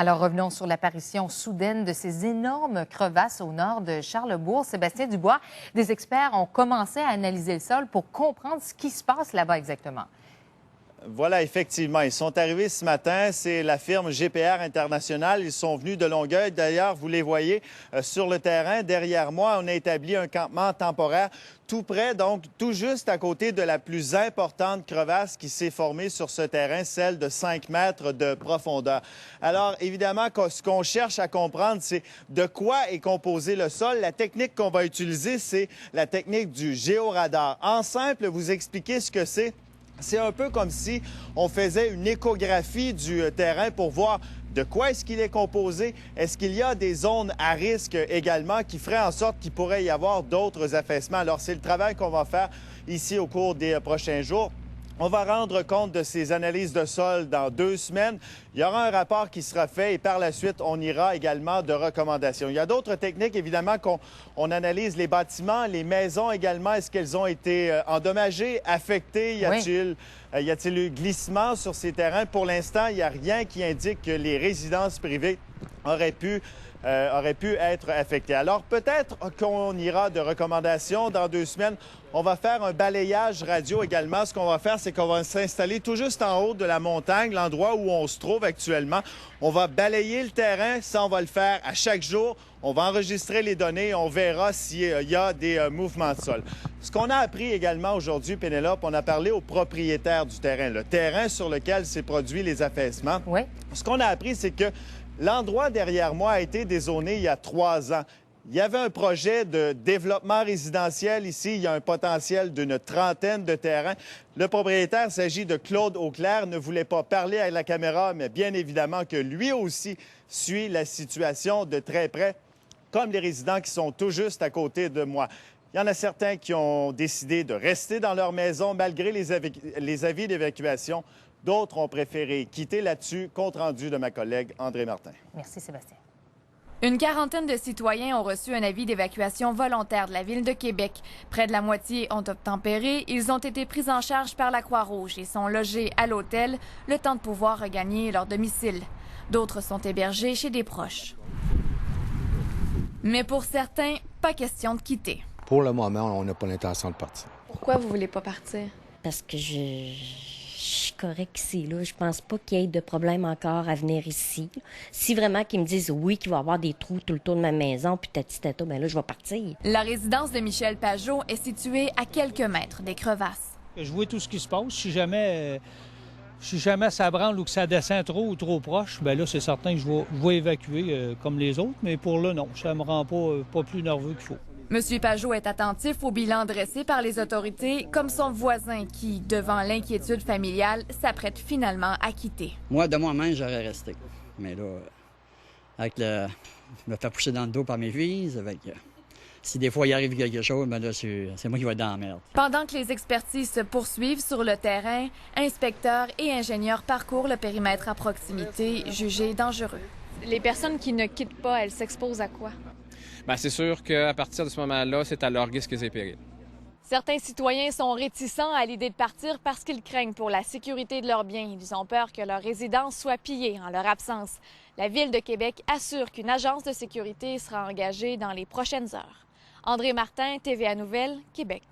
Alors, revenons sur l'apparition soudaine de ces énormes crevasses au nord de Charlesbourg. Sébastien Dubois, des experts ont commencé à analyser le sol pour comprendre ce qui se passe là-bas exactement. Voilà, effectivement. Ils sont arrivés ce matin. C'est la firme GPR International. Ils sont venus de Longueuil. D'ailleurs, vous les voyez sur le terrain. Derrière moi, on a établi un campement temporaire tout près, donc tout juste à côté de la plus importante crevasse qui s'est formée sur ce terrain, celle de 5 mètres de profondeur. Alors, évidemment, ce qu'on cherche à comprendre, c'est de quoi est composé le sol. La technique qu'on va utiliser, c'est la technique du géoradar. En simple, vous expliquer ce que c'est. C'est un peu comme si on faisait une échographie du terrain pour voir de quoi est-ce qu'il est composé. Est-ce qu'il y a des zones à risque également qui feraient en sorte qu'il pourrait y avoir d'autres affaissements? Alors, c'est le travail qu'on va faire ici au cours des prochains jours. On va rendre compte de ces analyses de sol dans 2 semaines. Il y aura un rapport qui sera fait et par la suite, on ira également de recommandations. Il y a d'autres techniques, évidemment, qu'on analyse les bâtiments, les maisons également. Est-ce qu'elles ont été endommagées, affectées? Y a-t-il eu glissement sur ces terrains? Pour l'instant, il n'y a rien qui indique que les résidences privées auraient pu être affectées. Alors, peut-être qu'on ira de recommandations dans 2 semaines. On va faire un balayage radio également. Ce qu'on va faire, c'est qu'on va s'installer tout juste en haut de la montagne, l'endroit où on se trouve actuellement. On va balayer le terrain. Ça, on va le faire à chaque jour. On va enregistrer les données. On verra s'il y a des mouvements de sol. Ce qu'on a appris également aujourd'hui, Pénélope, on a parlé aux propriétaires du terrain, le terrain sur lequel s'est produit les affaissements. Oui. Ce qu'on a appris, c'est que l'endroit derrière moi a été dézoné il y a 3 ans. Il y avait un projet de développement résidentiel ici. Il y a un potentiel d'une trentaine de terrains. Le propriétaire, il s'agit de Claude Auclair, ne voulait pas parler à la caméra, mais bien évidemment que lui aussi suit la situation de très près, comme les résidents qui sont tout juste à côté de moi. Il y en a certains qui ont décidé de rester dans leur maison malgré les avis d'évacuation. D'autres ont préféré quitter là-dessus. Compte rendu de ma collègue André Martin. Merci, Sébastien. Une quarantaine de citoyens ont reçu un avis d'évacuation volontaire de la Ville de Québec. Près de la moitié ont obtempéré. Ils ont été pris en charge par la Croix-Rouge et sont logés à l'hôtel, le temps de pouvoir regagner leur domicile. D'autres sont hébergés chez des proches. Mais pour certains, pas question de quitter. Pour le moment, on n'a pas l'intention de partir. Pourquoi vous voulez pas partir? Parce que je suis correct ici, là. Je pense pas qu'il y ait de problème encore à venir ici. Si vraiment qu'ils me disent oui, qu'il va y avoir des trous tout le tour de ma maison, puis tata, ben là, je vais partir. La résidence de Michel Pajot est située à quelques mètres des crevasses. Je vois tout ce qui se passe. Si jamais ça branle ou que ça descend trop ou trop proche, bien là, c'est certain que je vais évacuer comme les autres. Mais pour là, non, ça me rend pas plus nerveux qu'il faut. Monsieur Pajot est attentif au bilan dressé par les autorités, comme son voisin qui, devant l'inquiétude familiale, s'apprête finalement à quitter. Moi, de moi-même, j'aurais resté. Mais là, je me fais pousser dans le dos par mes filles. Si des fois il arrive quelque chose, bien là, c'est moi qui vais être dans la merde. Pendant que les expertises se poursuivent sur le terrain, inspecteurs et ingénieurs parcourent le périmètre à proximité, jugé dangereux. Les personnes qui ne quittent pas, elles s'exposent à quoi? Bien, c'est sûr qu'à partir de ce moment-là, c'est à leurs risques et périls. Certains citoyens sont réticents à l'idée de partir parce qu'ils craignent pour la sécurité de leurs biens. Ils ont peur que leur résidence soit pillée en leur absence. La Ville de Québec assure qu'une agence de sécurité sera engagée dans les prochaines heures. André Martin, TVA Nouvelles, Québec.